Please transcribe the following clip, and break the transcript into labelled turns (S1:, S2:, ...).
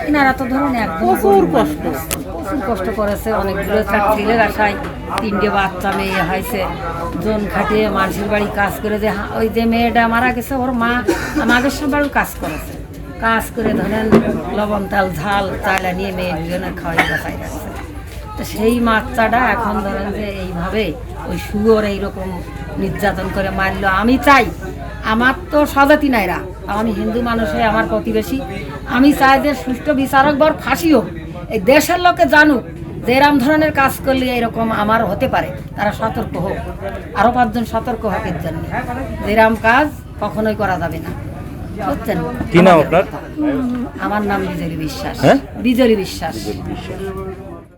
S1: এনারা তো ধরুন একদম
S2: প্রচুর কষ্ট।
S1: প্রচুর কষ্ট করেছে, অনেকগুলো তার ছেলের আশায় 3টে বাচ্চা মেয়ে হয়েছে, জন খাটিয়ে মানুষের বাড়ি কাজ করে, যে ওই যে মেয়েটা মারা গেছে ওর মা আমাদের সব বাড়ি কাজ করেছে, কাজ করে ধরেন লবণ তেল ঝাল চাইলা নিয়ে মেয়ে দুজনের খাওয়াই বাঁচাই রাখছে। তো সেই বাচ্চাটা এখন ধরেন যে এইভাবে ওই শুয়োর এইরকম নির্যাতন করে মারলো। আমি চাই, আমার তো স্বজাতি নাইরা, আমি হিন্দু মানুষ হয়ে আমার প্রতিবেশী, আমি চাই যে সুষ্ঠু বিচারক বর ফাঁসি হোক, এই দেশের লোকে জানুক যে এরম ধরনের কাজ করলে এরকম আমার হতে পারে, তারা সতর্ক হোক, আরও 5 জন সতর্ক হোক এর জন্য, যে এরম কাজ কখনোই করা যাবে না, বুঝছেন?
S3: কি নাম আপনার?
S1: আমার নাম বিজলি বিশ্বাস।
S3: হ্যাঁ?
S1: বিজলি বিশ্বাস।